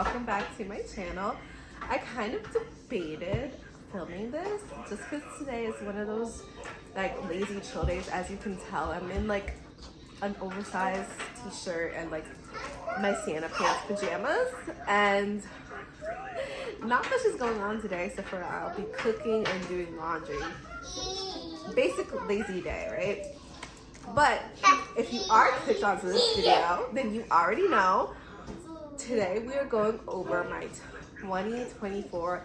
welcome back to my channel. I kind of debated filming this just because today is one of those like lazy chill days. As you can tell, I'm in like an oversized t-shirt and like my Santa pants pajamas, and not much is going on today except for I'll be cooking and doing laundry. Basic lazy day, right? But if you are clicked onto this video, then you already know today we are going over my 2024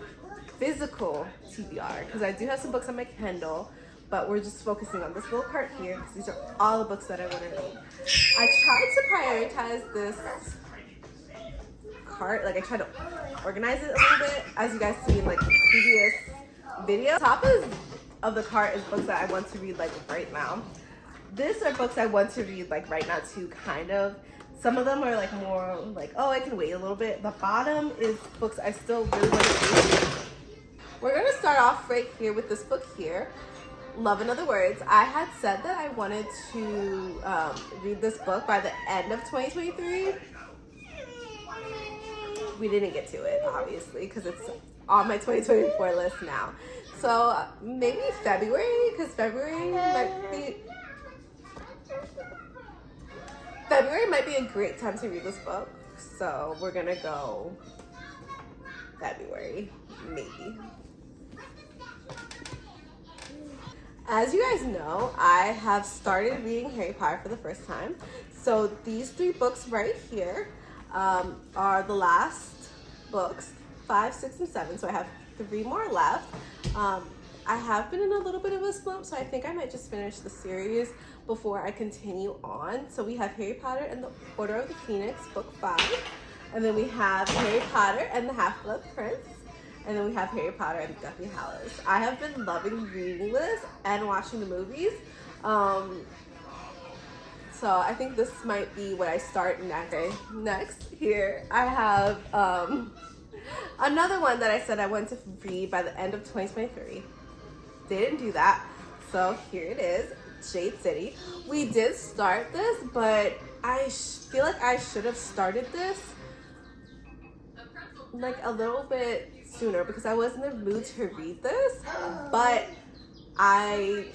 physical TBR, because I do have some books on my Kindle, but we're just focusing on this little cart here because these are all the books that I want to read. I tried to prioritize this cart, like I tried to organize it a little bit, as you guys see in like the previous video. Top of the cart is books that I want to read like right now. These are books I want to read like right now too, kind of. Some of them are like more like, oh, I can wait a little bit. The bottom is books I still really want to read. We're going to start off right here with this book here, Love in Other Words. I had said that I wanted to read this book by the end of 2023. We didn't get to it, obviously, because it's on my 2024 list now. So maybe February, because February might be a great time to read this book. So we're gonna go February, maybe. As you guys know, I have started reading Harry Potter for the first time. So these three books right here are the last books, 5, 6, and 7. So I have 3 more left. I have been in a little bit of a slump, so I think I might just finish the series before I continue on. So we have Harry Potter and the Order of the Phoenix, book 5. And then we have Harry Potter and the Half-Blood Prince. And then we have Harry Potter and Deathly Hallows. I have been loving reading this and watching the movies. So I think this might be what I start next. Okay, next here I have another one that I said I wanted to read by the end of 2023. Didn't do that. So here it is, Jade City. We did start this, but I feel like I should have started this like a little bit sooner because I was in the mood to read this, but I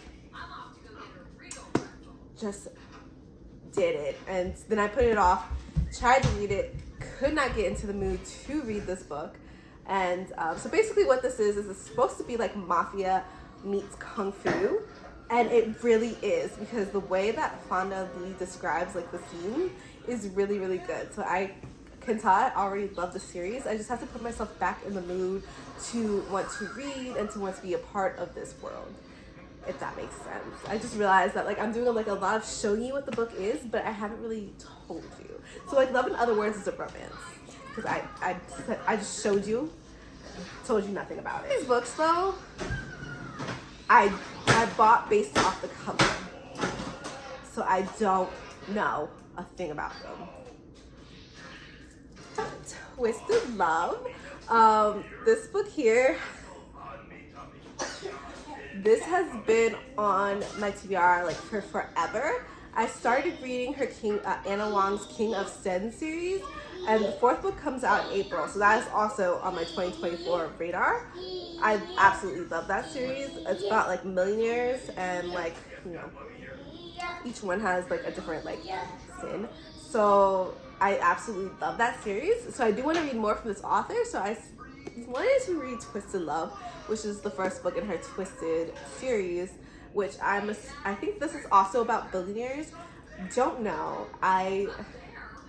just did it, and then I put it off, tried to read it, could not get into the mood to read this book. And so basically what this is it's supposed to be like Mafia meets Kung Fu, and it really is, because the way that Fonda Lee describes like the scene is really, really good. So I can tell I already love the series. I just have to put myself back in the mood to want to read and to want to be a part of this world, if that makes sense. I just realized that like I'm doing like a lot of showing you what the book is, but I haven't really told you. So like Love in Other Words is a romance, because I just showed you, told you nothing about it. These books though, I bought based off the cover, so I don't know a thing about them. Twisted Love. This book here, this has been on my TBR like for forever. I started reading her Anna Wong's King of Sen series, and the 4th book comes out in April, so that is also on my 2024 radar. I absolutely love that series. It's about like millionaires, and like, you know, each one has like a different like sin. So I absolutely love that series. So I do want to read more from this author. So I wanted to read Twisted Love, which is the first book in her Twisted series, which I think this is also about billionaires. Don't know. I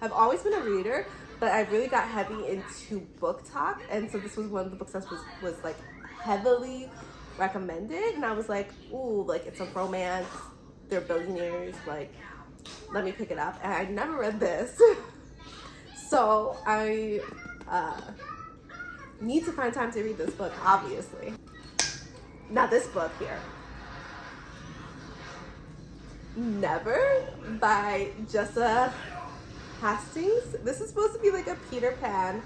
have always been a reader, but I really got heavy into book talk, and so this was one of the books that was like heavily recommended, and I was like, ooh, like it's a romance, they're billionaires, like let me pick it up. And I never read this. So I need to find time to read this book, obviously. Now this book here, Never by Jessa Hastings. This is supposed to be like a Peter Pan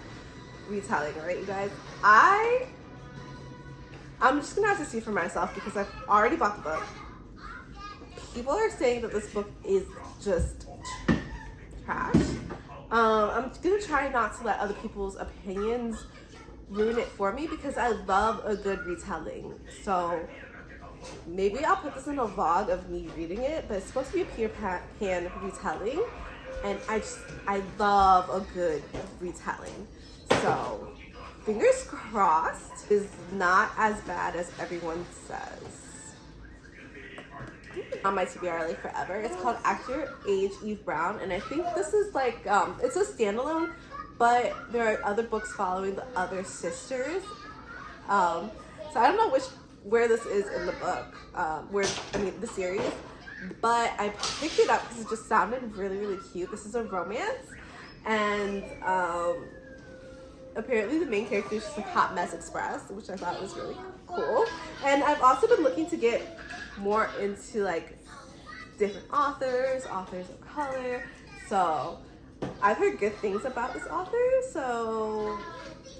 retelling, right, you guys? I'm just gonna have to see for myself because I've already bought the book. People are saying that this book is just trash. I'm gonna try not to let other people's opinions ruin it for me because I love a good retelling. So maybe I'll put this in a vlog of me reading it, but it's supposed to be a Peter Pan retelling, and I love a good retelling. So fingers crossed is not as bad as everyone says. On my TBR like forever, it's called Act Your Age, Eve Brown, and I think this is like it's a standalone, but there are other books following the other sisters. So I don't know where this is in the book, the series, but I picked it up because it just sounded really, really cute. This is a romance, and apparently the main character is just like Hot Mess Express, which I thought was really cool. And I've also been looking to get more into like different authors of color. So I've heard good things about this author, so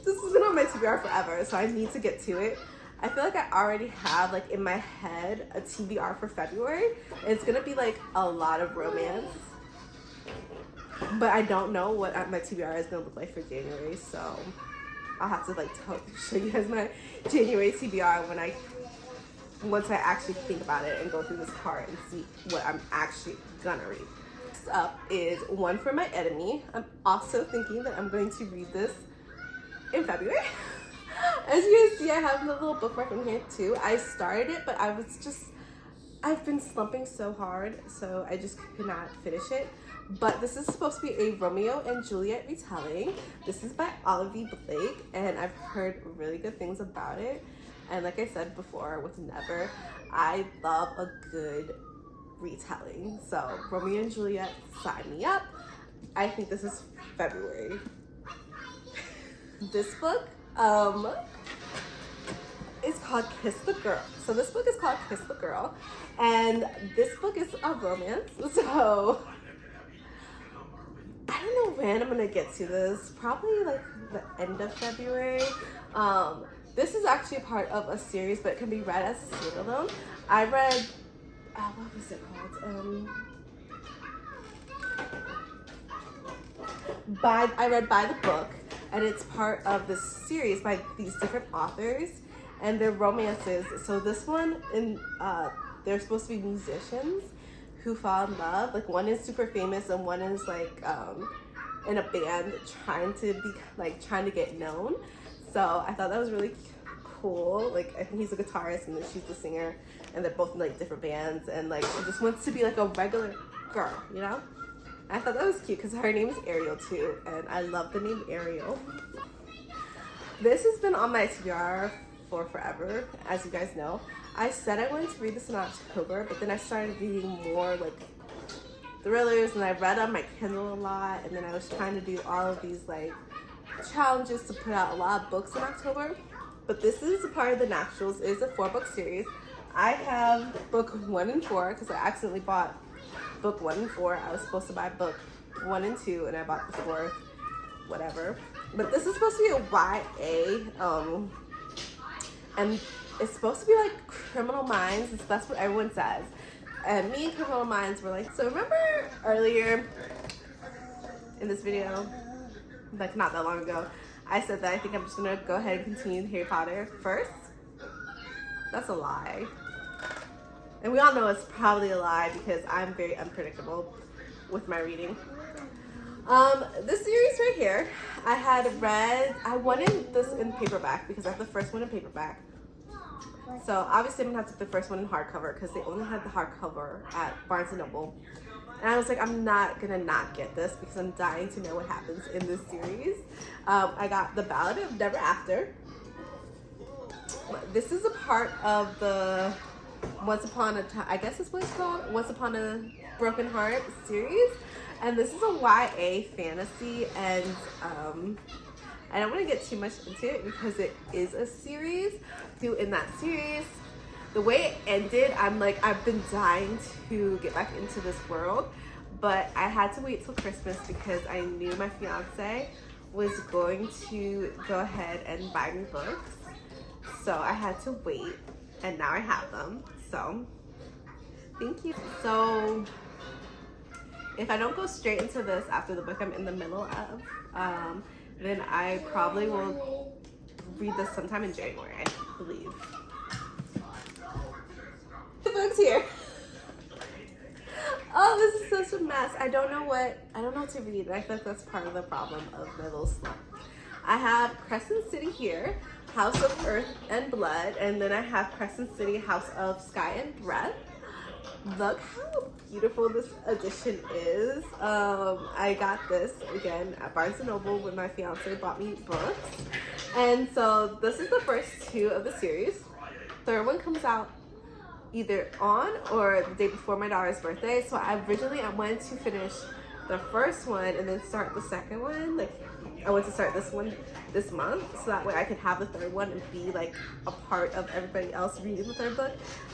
this has been on my TBR forever, so I need to get to it. I feel like I already have like in my head a TBR for February. It's gonna be like a lot of romance, but I don't know what my TBR is gonna look like for January, so I'll have to like show you guys my January TBR once I actually think about it and go through this part and see what I'm actually gonna read. Next up is One for My Enemy. I'm also thinking that I'm going to read this in February. As you guys see, I have the little bookmark in here too. I started it, but I've been slumping so hard, so I just could not finish it. But this is supposed to be a Romeo and Juliet retelling. This is by Olivia Blake, and I've heard really good things about it. And like I said before with Never, I love a good retelling. So Romeo and Juliet, sign me up. I think this is February. This book is called Kiss the Girl. So this book is called Kiss the Girl, and this book is a romance. So I don't know when I'm gonna get to this. Probably like the end of February. This is actually a part of a series, but it can be read as a standalone. I read, what was it called? I read By the Book, and it's part of this series by these different authors, and they're romances. So this one, they're supposed to be musicians who fall in love. Like one is super famous, and one is like in a band trying to get known. So I thought that was really cool. Like I think he's a guitarist and then she's the singer, and they're both in like different bands, and like she just wants to be like a regular girl, you know? And I thought that was cute because her name is Ariel too, and I love the name Ariel. This has been on my TBR for forever, as you guys know. I said I wanted to read this in October, but then I started reading more like thrillers, and I read on my Kindle a lot, and then I was trying to do all of these like challenges to put out a lot of books in October. But this is a part of the Naturals. It is a 4-book series. I have book 1 and 4 because I accidentally bought book 1 and 4. I was supposed to buy book 1 and 2, and I bought the 4th, whatever. But this is supposed to be a YA, and it's supposed to be like Criminal Minds. That's what everyone says. And me and Criminal Minds were like, so remember earlier in this video, like not that long ago, I said that I think I'm just gonna go ahead and continue Harry Potter first? That's a lie. And we all know it's probably a lie because I'm very unpredictable with my reading. This series right here, I wanted this in paperback because I have the first one in paperback. So obviously I'm gonna have to get the first one in hardcover because they only had the hardcover at Barnes & Noble. And I was like, I'm not gonna not get this because I'm dying to know what happens in this series. I got The Ballad of Never After. This is a part of the Once Upon a Time, I guess that's what it's called, Once Upon a Broken Heart series. And this is a YA fantasy, and I don't want to get too much into it because it is a series. In that series, the way it ended, I'm like, I've been dying to get back into this world, but I had to wait till Christmas because I knew my fiance was going to go ahead and buy me books. So I had to wait, and now I have them. So thank you. So if I don't go straight into this after the book I'm in the middle of, then I probably will read this sometime in January, I believe. The book's here. Oh, this is such a mess. I don't know what to read. I think that's part of the problem of my little slump. I have Crescent City here, House of Earth and Blood, and then I have Crescent City, House of Sky and Breath. Look how beautiful this edition is. I got this again at Barnes & Noble when my fiance bought me books. And so this is the first two of the series. Third one comes out either on or the day before my daughter's birthday. So I wanted to finish the first one and then start the second one. Like I want to start this one this month so that way I could have the third one and be like a part of everybody else reading the third book.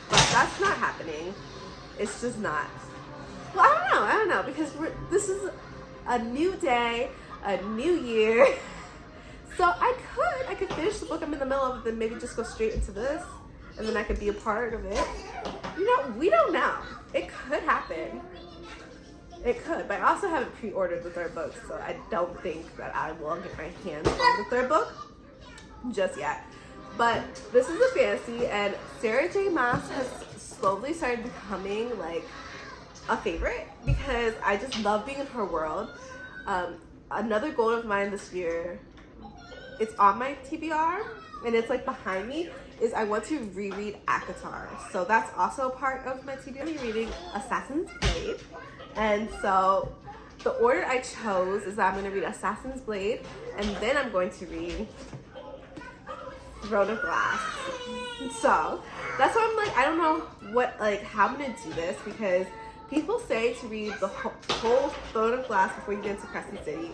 But that's not happening. It's just not. Well, I don't know because this is a new day, a new year. So I could finish the book I'm in the middle of and then maybe just go straight into this and then I could be a part of it. You know, we don't know. It could happen. It could, but I also haven't pre-ordered the third book, so I don't think that I will get my hands on the third book just yet. But this is a fantasy, and Sarah J. Maas has slowly started becoming like a favorite because I just love being in her world. Another goal of mine this year, it's on my TBR and it's like behind me, is I want to reread ACOTAR. So that's also a part of my TBR. I'm reading Assassin's Blade. And so the order I chose is that I'm going to read Assassin's Blade and then I'm going to read Throne of Glass. So that's why I'm like, I don't know how I'm going to do this because people say to read the whole Throne of Glass before you get into Crescent City.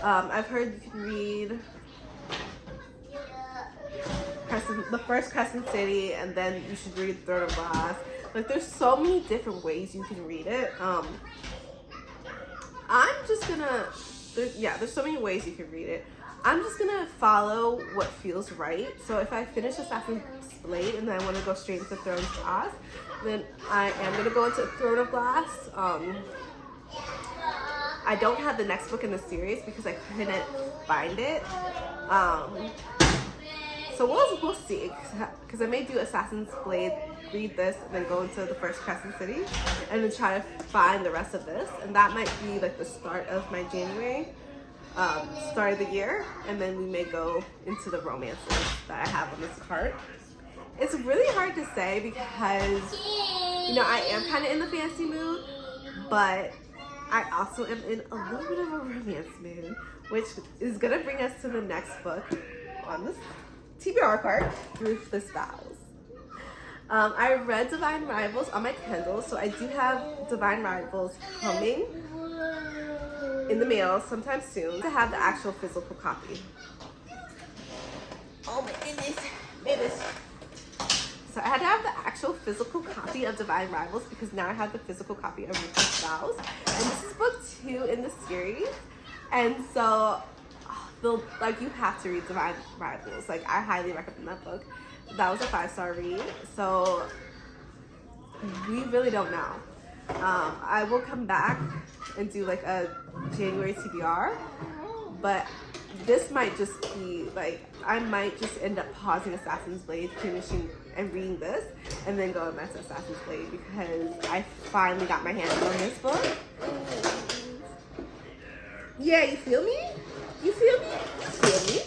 I've heard you can read the first Crescent City and then you should read Throne of Glass. Like there's so many different ways you can read it. I'm just gonna, there's so many ways you can read it. I'm just gonna follow what feels right. So if I finish Assassin's Blade and then I want to go straight into Throne of Glass, then I am gonna go into Throne of Glass. I don't have the next book in the series because I couldn't find it. So we'll see, because I may do Assassin's Blade, read this, and then go into the first Crescent City, and then try to find the rest of this. And that might be like the start of my January, start of the year, and then we may go into the romances that I have on this cart. It's really hard to say because, you know, I am kind of in the fantasy mood, but I also am in a little bit of a romance mood, which is going to bring us to the next book on this TBR card, Ruthless Vows. I read Divine Rivals on my Kindle, so I do have Divine Rivals coming in the mail sometime soon to have the actual physical copy. Oh my goodness. So I had to have the actual physical copy of Divine Rivals because now I have the physical copy of Ruthless Vows. And this is book 2 in the series. And so you have to read Divine Rivals. Like, I highly recommend that book. That was a 5-star read. So we really don't know. I will come back and do like a January TBR, but this might just be like, I might just end up pausing Assassin's Blade, finishing and reading this, and then going back to Assassin's Blade because I finally got my hands on this book. Yeah, you feel me? You feel me? You feel me?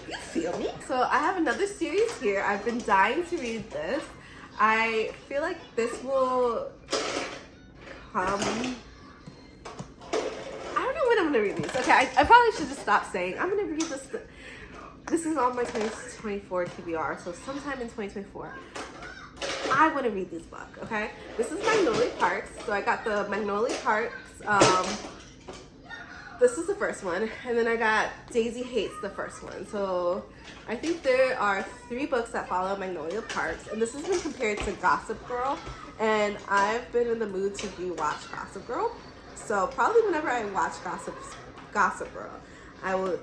You feel me? So I have another series here. I've been dying to read this. I feel like this will come. I don't know when I'm gonna read these. Okay, I probably should just stop saying I'm gonna read this. This is on my 2024 TBR, so sometime in 2024. I want to read this book, okay? This is Magnolia Parks. So I got the Magnolia Parks. This is the first one, and then I got Daisy Hates the first one. So I think there are 3 books that follow Magnolia Parks, and this has been compared to Gossip Girl, and I've been in the mood to rewatch Gossip Girl. So probably whenever I watch Gossip Girl, I will.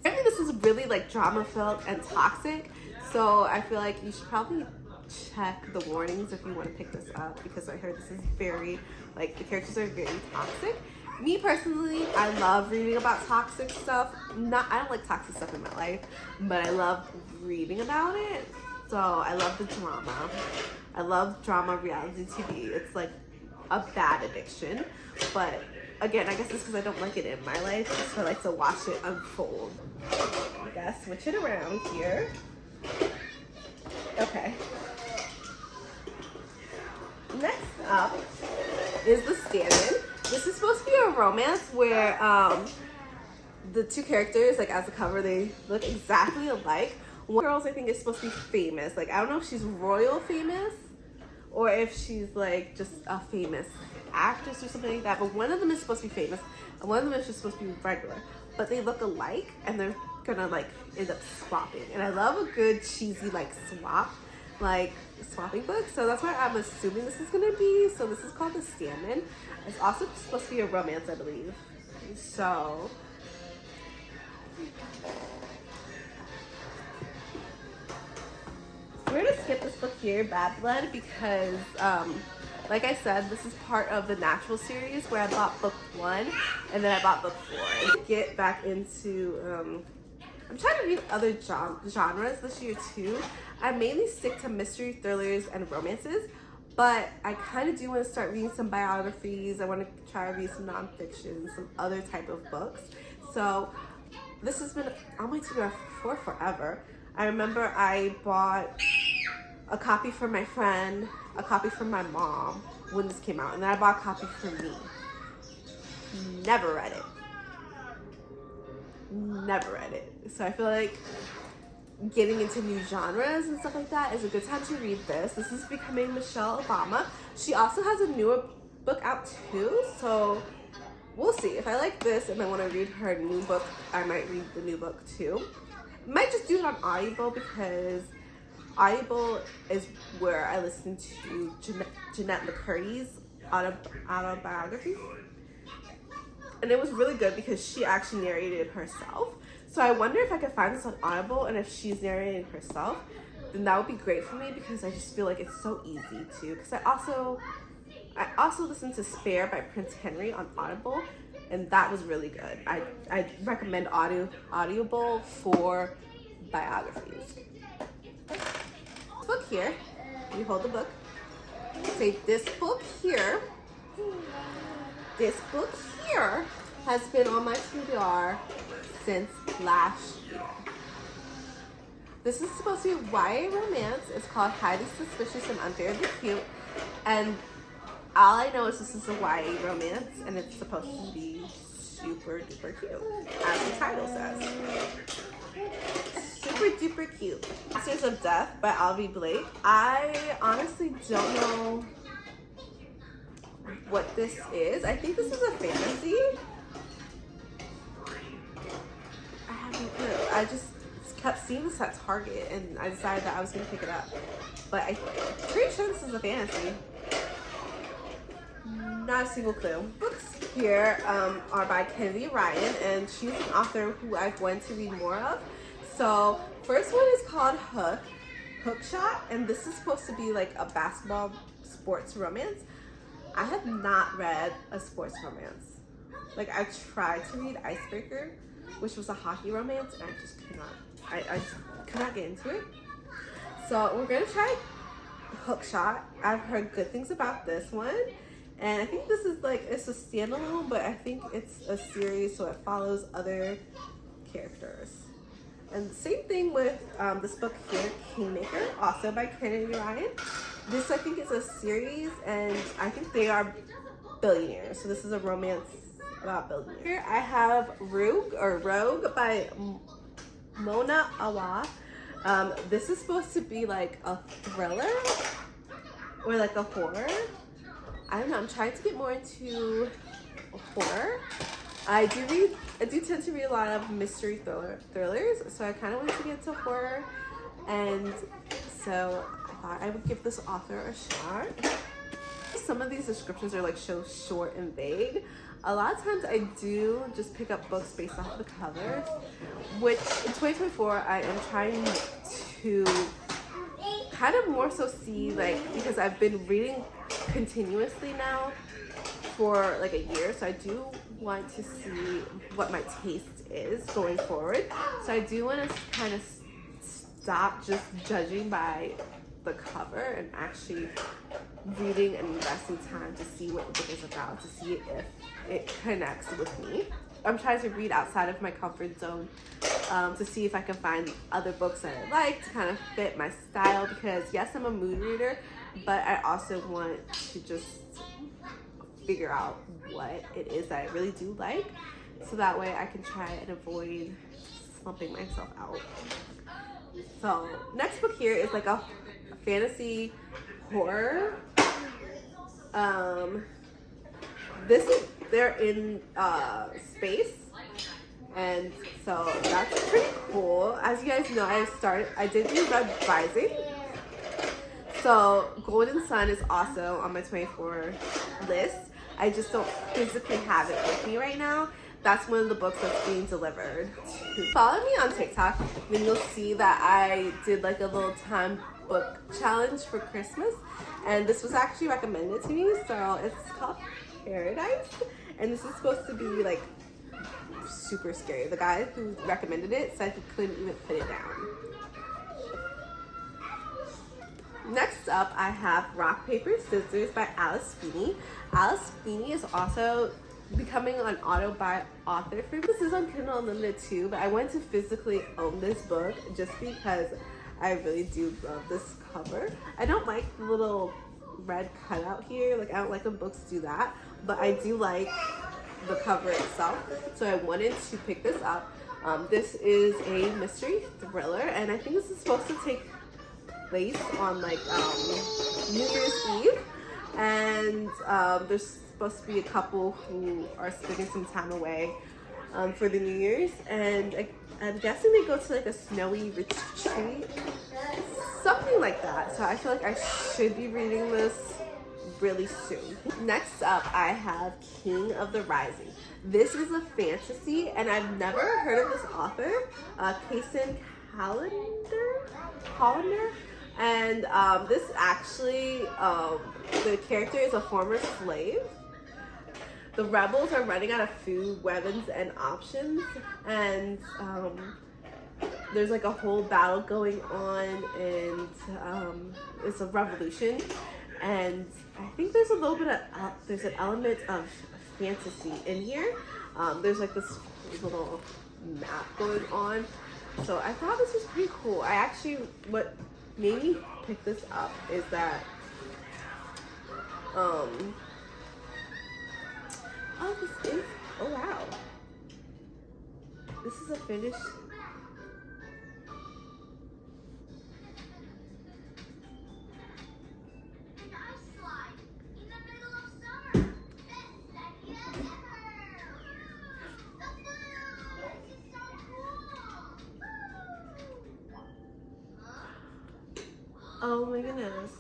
I think this is really like drama filled and toxic, so I feel like you should probably check the warnings if you want to pick this up, because I heard this is very, like, the characters are very toxic. Me personally, I love reading about toxic stuff. I don't like toxic stuff in my life, but I love reading about it. So I love the drama. I love drama reality TV. It's like a bad addiction. But again, I guess it's because I don't like it in my life, so I like to watch it unfold. I guess switch it around here. Okay. Next up is The Stand-In. This is supposed to be a romance where the two characters, like as a cover, they look exactly alike. One girl I think is supposed to be famous. Like I don't know if she's royal famous or if she's like just a famous actress or something like that. But one of them is supposed to be famous and one of them is just supposed to be regular. But they look alike and they're gonna like end up swapping. And I love a good cheesy like swapping book. So that's what I'm assuming this is gonna be. So this is called The Stand-In. It's also supposed to be a romance, I believe. So we're gonna skip this book here, Bad Blood, because like I said, this is part of the Natural series where I bought book 1 and then I bought book 4. And get back into I'm trying to read other genres this year too. I mainly stick to mystery, thrillers, and romances, but I kind of do want to start reading some biographies. I want to try to read some nonfiction, some other type of books. So this has been on my TBR for forever. I remember I bought a copy for my friend, a copy for my mom when this came out, and then I bought a copy for me. Never read it. Never read it. So I feel like getting into new genres and stuff like that is a good time to read this. This is Becoming Michelle Obama. She also has a newer book out too, so we'll see. If I like this and I want to read her new book, I might read the new book too. Might just do it on Audible because Audible is where I listen to Jeanette McCurdy's autobiography. And it was really good because she actually narrated herself. So I wonder if I could find this on Audible, and if she's narrating herself, then that would be great for me because I just feel like it's so easy to. Because I also listened to Spare by Prince Henry on Audible, and that was really good. I recommend Audible for biographies. This book here, you hold the book. Say this book here has been on my TBR since last year. This is supposed to be YA romance. It's called Highly Suspicious and Unfairly Cute. And all I know is this is a YA romance and it's supposed to be super duper cute, as the title says. Super duper cute. Masters of Death by Albie Blake. I honestly don't know what this is. I think this is a fantasy. I have no clue. I just kept seeing this at Target and I decided that I was gonna pick it up. But I'm pretty sure this is a fantasy. Not a single clue. Books here are by Kennedy Ryan, and she's an author who I've wanted to read more of. So first one is called Hookshot, and this is supposed to be like a basketball sports romance. I have not read a sports romance. Like I tried to read Icebreaker, which was a hockey romance, and I just could not. I just could not get into it. So we're gonna try Hookshot. I've heard good things about this one, and I think this is like, it's a standalone, but I think it's a series, so it follows other characters. And same thing with this book here, Kingmaker, also by Kennedy Ryan. This I think is a series, and I think they are billionaires. So this is a romance about billionaires. Here I have Rogue by Mona Awa. This is supposed to be like a thriller or like a horror. I don't know. I'm trying to get more into horror. I do tend to read a lot of mystery thrillers, so I kind of wanted to get into horror, and so I thought I would give this author a shot. Some of these descriptions are like so short and vague. A lot of times I do just pick up books based off the covers, which in 2024 I am trying to kind of more so see, like, because I've been reading continuously now for like a year, so I do want to see what my taste is going forward. So I do want to kind of stop just judging by the cover and actually reading and investing time to see what the book is about, to see if it connects with me. I'm trying to read outside of my comfort zone, to see if I can find other books that I like to kind of fit my style, because yes, I'm a mood reader, but I also want to just figure out what it is that I really do like, so that way I can try and avoid slumping myself out. So next book here is like a fantasy horror. They're in space, and so that's pretty cool. As you guys know, I did read Red Rising. So Golden Sun is also on my 24 list. I just don't physically have it with me right now. That's one of the books that's being delivered. Follow me on TikTok, then you'll see that I did like a little time book challenge for Christmas, and this was actually recommended to me. So it's called Paradise, and this is supposed to be like super scary. The guy who recommended it said he couldn't even put it down. Next up, I have Rock, Paper, Scissors by Alice Feeney. Alice Feeney is also becoming an author for me. This is on Kindle Unlimited too, but I wanted to physically own this book just because I really do love this cover. I don't like the little red cutout here. Like, I don't like when books do that, but I do like the cover itself. So I wanted to pick this up. This is a mystery thriller, and I think this is supposed to take place on like New Year's Eve, and there's supposed to be a couple who are spending some time away for the New Year's, and I'm guessing they go to like a snowy retreat, something like that. So I feel like I should be reading this really soon. Next up, I have King of the Rising. This is a fantasy, and I've never heard of this author, Kacen Callender. And this actually, the character is a former slave. The rebels are running out of food, weapons, and options, and there's like a whole battle going on, and it's a revolution. And I think there's a little bit of there's an element of fantasy in here. There's like this little map going on, so I thought this was pretty cool. What made me pick this up is that oh wow, this is a finished. Oh my goodness.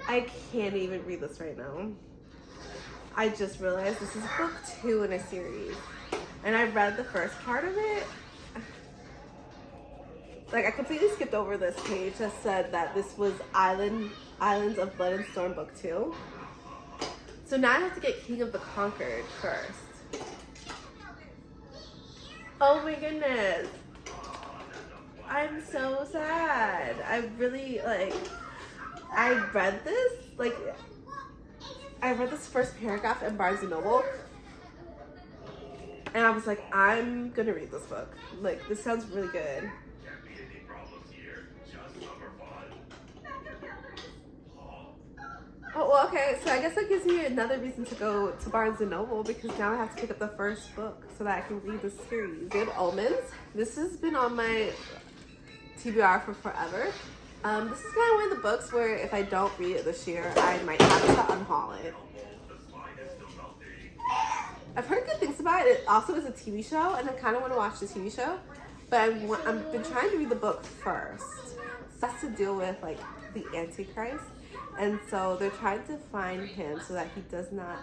I can't even read this right now. I just realized this is book 2 in a series. And I read the first part of it. Like, I completely skipped over this page that said that this was Islands of Blood and Storm book 2. So now I have to get King of the Conquered first. Oh my goodness. I'm so sad. I read this first paragraph in Barnes & Noble, and I was like, I'm gonna read this book. Like, this sounds really good. Oh, well, okay, so I guess that gives me another reason to go to Barnes & Noble, because now I have to pick up the first book so that I can read the series. Good Omens. This has been on my TBR for forever. This is kind of one of the books where if I don't read it this year, I might have to unhaul it. I've heard good things about it. It also is a TV show, and I kind of want to watch the TV show, but I've been trying to read the book first. So that's to deal with like the Antichrist, and so they're trying to find him so that he does not,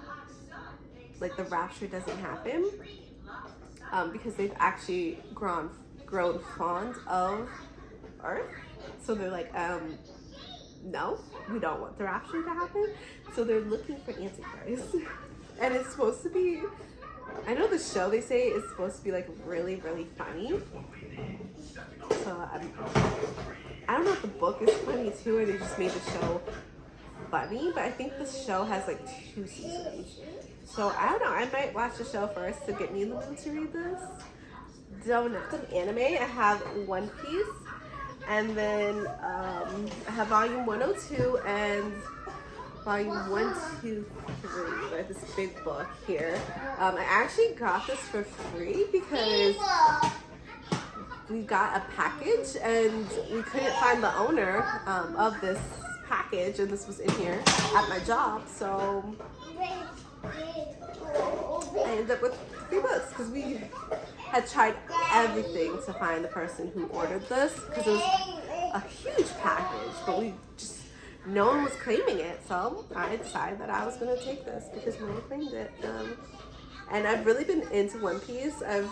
like, the rapture doesn't happen, because they've actually grown fond of Earth. So they're like, no, we don't want the rapture to happen. So they're looking for Antichrist. And it's supposed to be, I know the show they say is supposed to be like really, really funny. So I don't know if the book is funny too, or they just made the show funny, but I think the show has like 2 seasons. So I don't know, I might watch the show first to get me in the mood to read this. Don't know. Some anime, I have One Piece, and then I have volume 102 and volume 1, 2, 3, like this big book here. I actually got this for free because we got a package and we couldn't find the owner of this package, and this was in here at my job, so I ended up with 3 books because we had tried everything to find the person who ordered this because it was a huge package, but no one was claiming it, so I decided that I was going to take this because no one claimed it. And I've really been into One Piece. I've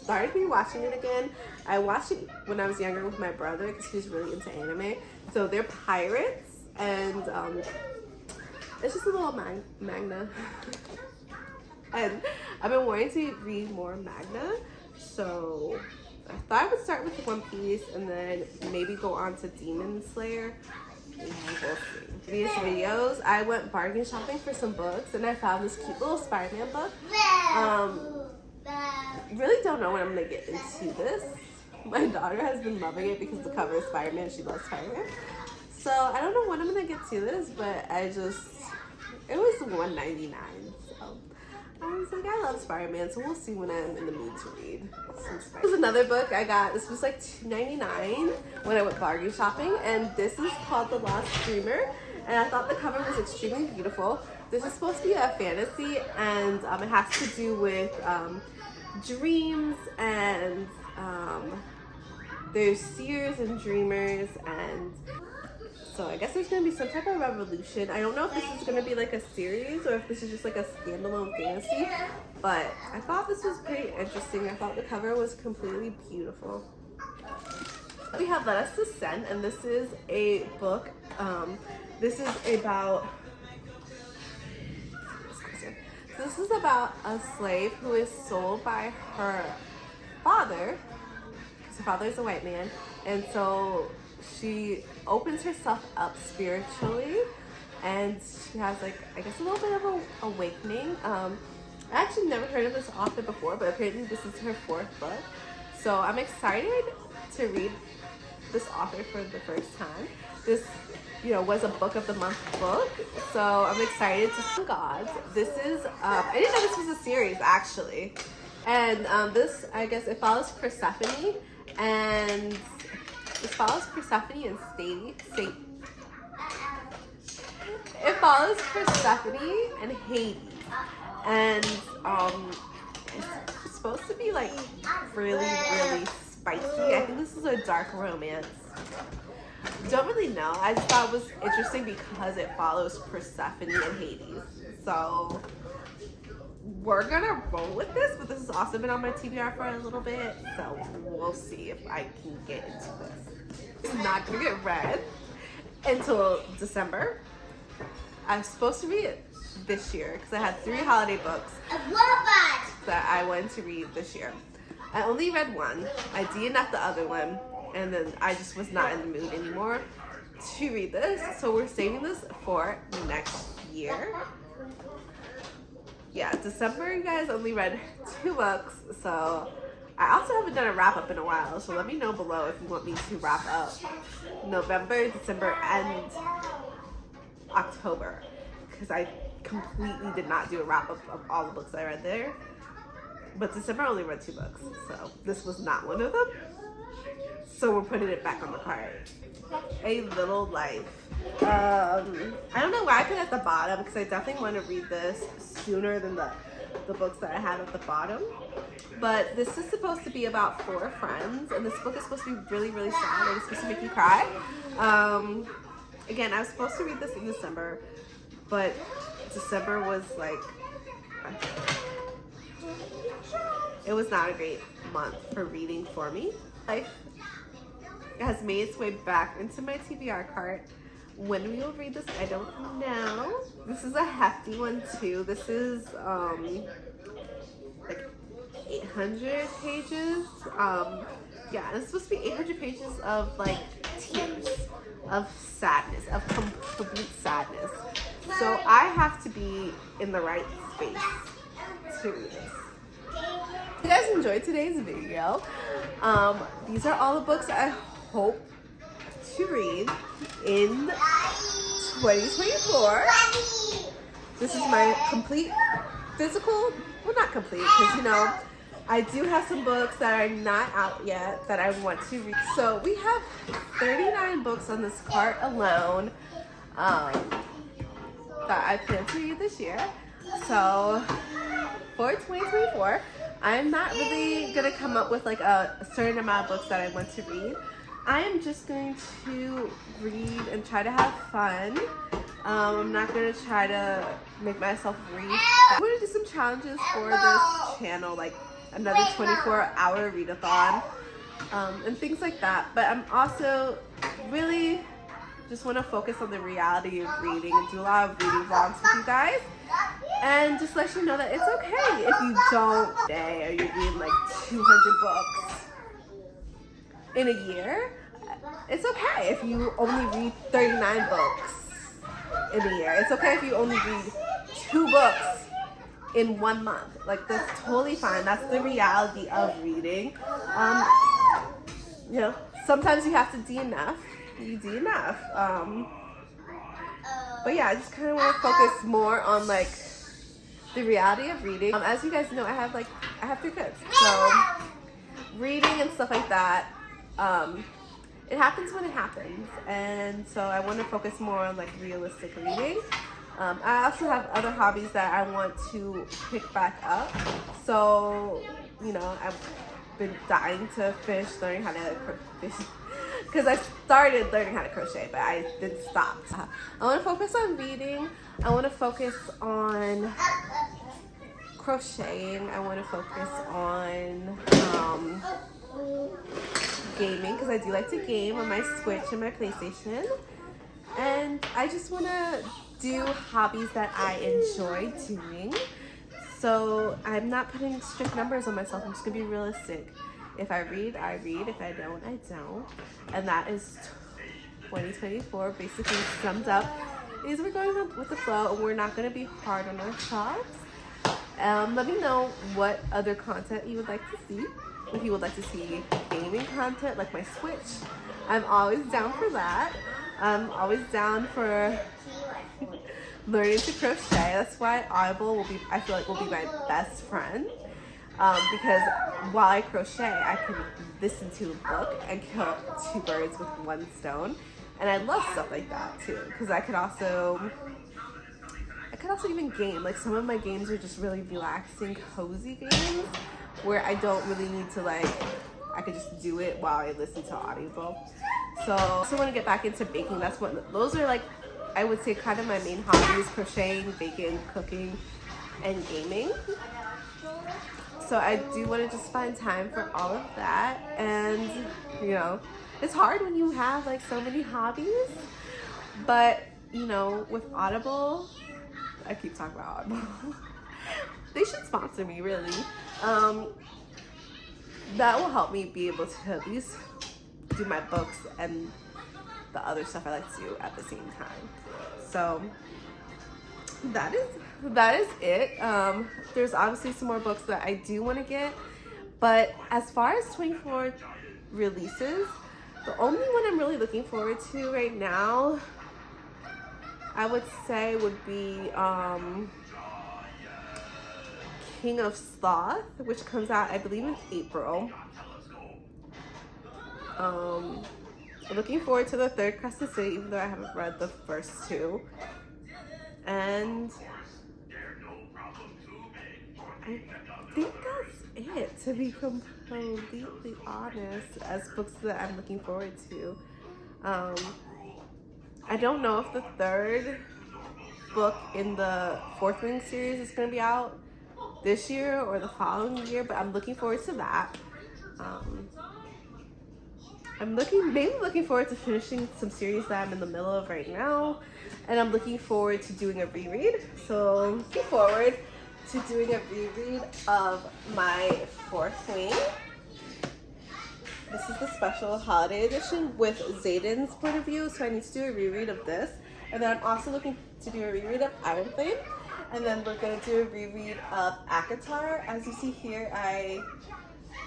started rewatching it again. I watched it when I was younger with my brother because he's really into anime. So they're pirates, and it's just a little manga. And I've been wanting to read more manga, so I thought I would start with One Piece and then maybe go on to Demon Slayer. And we'll see. These videos, I went bargain shopping for some books, and I found this cute little Spider-Man book. Really don't know when I'm gonna get into this. My daughter has been loving it because the cover is Spider-Man. She loves Spider-Man. So I don't know when I'm gonna get to this, but it was $1.99. So I was like, I love Spider-Man, so we'll see when I'm in the mood to read. This was another book I got. This was like $2.99 when I went bargain shopping, and this is called The Lost Dreamer, and I thought the cover was extremely beautiful. This is supposed to be a fantasy, and it has to do with dreams, and there's seers and dreamers, and so I guess there's going to be some type of revolution. I don't know if this is going to be like a series or if this is just like a standalone fantasy, but I thought this was pretty interesting. I thought the cover was completely beautiful. We have Let Us Descend, and this is a book. This is about a slave who is sold by her father, because her father is a white man, and so she opens herself up spiritually, and she has like, I guess, a little bit of an awakening. I actually never heard of this author before, but apparently this is her 4th book. So I'm excited to read this author for the first time. This, was a book of the month book, so I'm excited to see Gods. This is, I didn't know this was a series actually. And this, I guess, it follows Persephone, and it follows Persephone and It follows Persephone and Hades, and it's supposed to be like really, really spicy. I think this is a dark romance. Don't really know. I just thought it was interesting because it follows Persephone and Hades. So we're gonna roll with this, but this has also been on my TBR for a little bit, so we'll see if I can get into this. It's not gonna get read until December. I'm supposed to read it this year because I had 3 holiday books that I wanted to read this year. I only read one. I DNF'd the other one, and then I just was not in the mood anymore to read this. So we're saving this for next year. Yeah, December, you guys, only read 2 books, so I also haven't done a wrap-up in a while, so let me know below if you want me to wrap up November, December, and October, because I completely did not do a wrap-up of all the books I read there, but December I only read 2 books, so this was not one of them, so we're putting it back on the card. A Little Life. I don't know why I put it at the bottom, because I definitely want to read this sooner than the books that I have at the bottom. But this is supposed to be about 4 friends, and this book is supposed to be really, really sad, and it's supposed to make you cry. Again, I was supposed to read this in December, but December was like, it was not a great month for reading for me. Life has made its way back into my TBR cart. When we will read this, I don't know. This is a hefty one too. This is like 800 pages. Yeah, it's supposed to be 800 pages of like tears, of sadness, of complete sadness. So I have to be in the right space to read this. If you guys enjoyed today's video, these are all the books I hope to read in 2024. This is my complete physical, well, not complete, because you know, I do have some books that are not out yet that I want to read. So we have 39 books on this cart alone that I plan to read this year. So for 2024, I'm not really gonna come up with like a certain amount of books that I want to read. I am just going to read and try to have fun. I'm not gonna try to make myself read. I'm gonna do some challenges for this channel, like another 24-hour readathon, and things like that. But I'm also really just want to focus on the reality of reading and do a lot of reading vlogs with you guys, and just let you know that it's okay if you don't stay or you're reading like 200 books in a year. It's okay if you only read 39 books in a year. It's okay if you only read 2 books in 1 month. Like, that's totally fine. That's the reality of reading. You know, sometimes you have to DNF. You DNF. But yeah, I just kind of want to focus more on like the reality of reading. As you guys know, I have 3 kids, so reading and stuff like that, it happens when it happens, and so I want to focus more on like realistic reading. I also have other hobbies that I want to pick back up. So, you know, I've been dying to finish learning how to crochet, because I started learning how to crochet, but I didn't stop. I want to focus on reading. I want to focus on crocheting. I want to focus on gaming, because I do like to game on my Switch and my PlayStation. And I just want to do hobbies that I enjoy doing. So I'm not putting strict numbers on myself. I'm just going to be realistic. If I read, I read. If I don't, I don't. And that is 2024 basically summed up. Is we're going with the flow, and we're not going to be hard on ourselves. Let me know what other content you would like to see. If you would like to see gaming content like my Switch, I'm always down for that. I'm always down for learning to crochet. That's why Audible I feel like will be my best friend. Because while I crochet, I can listen to a book and kill 2 birds with 1 stone. And I love stuff like that too, because I could also even game. Like, some of my games are just really relaxing, cozy games where I don't really need to I could just do it while I listen to Audible. So I also want to get back into baking. Those are like, I would say, kind of my main hobbies: crocheting, baking, cooking, and gaming. So I do want to just find time for all of that. And, you know, it's hard when you have like so many hobbies, but you know, with Audible, I keep talking about Audible. They should sponsor me, really. That will help me be able to at least do my books and the other stuff I like to do at the same time. So that is it. There's obviously some more books that I do want to get, but as far as 24 releases, the only one I'm really looking forward to right now, I would say, would be King of Sloth, which comes out, I believe, in April. I'm looking forward to the 3rd Crescent City, even though I haven't read the first 2. And I think that's it, to be completely honest, as books that I'm looking forward to. I don't know if the 3rd book in the 4th Ring series is going to be out this year or the following year, but I'm looking forward to that. I'm mainly looking forward to finishing some series that I'm in the middle of right now, and I'm looking forward to doing a reread. So looking forward to doing a reread of my Fourth Wing. This is the special holiday edition with Xaden's point of view, so I need to do a reread of this. And then I'm also looking to do a reread of Iron Flame, and then we're gonna do a reread of ACOTAR. As you see here, I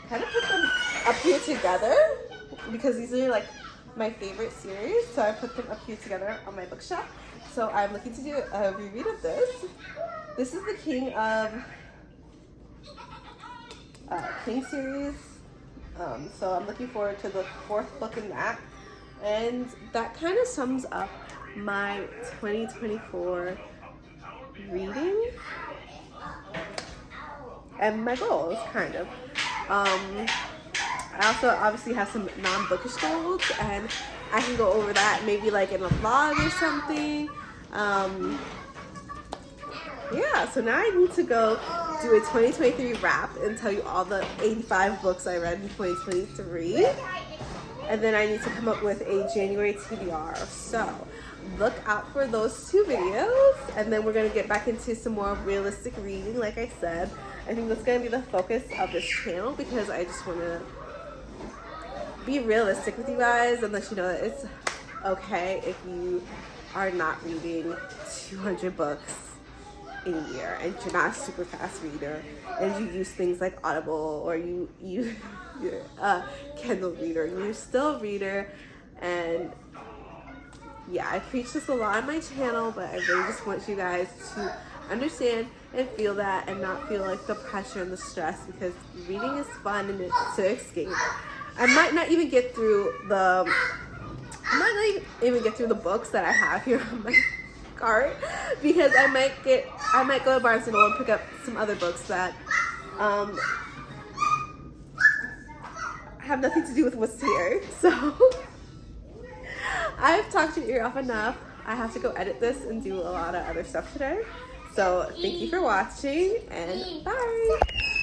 kind of put them up here together because these are like my favorite series, so I put them up here together on my bookshelf. So I'm looking to do a reread of this. This is the King of King series, so I'm looking forward to the fourth book in that, and that kind of sums up my 2024 reading and my goals, kind of. I also obviously have some non-bookish goals, and I can go over that maybe like in a vlog or something. Yeah, so now I need to go do a 2023 wrap and tell you all the 85 books I read in 2023. And then I need to come up with a January TBR. So look out for those two videos. And then we're going to get back into some more realistic reading, like I said. I think that's going to be the focus of this channel because I just want to be realistic with you guys and let you know that it's okay if you are not reading 200 books in a year and you're not a super fast reader and you use things like Audible or you're a Kindle reader. You're still a reader, and yeah, I preach this a lot on my channel, but I really just want you guys to understand and feel that and not feel like the pressure and the stress, because reading is fun and it's to escape. I might not even get through the books that I have here on my cart because I might go to Barnes & Noble and pick up some other books that have nothing to do with what's here. So I've talked your ear off enough. I have to go edit this and do a lot of other stuff today. So thank you for watching, and bye.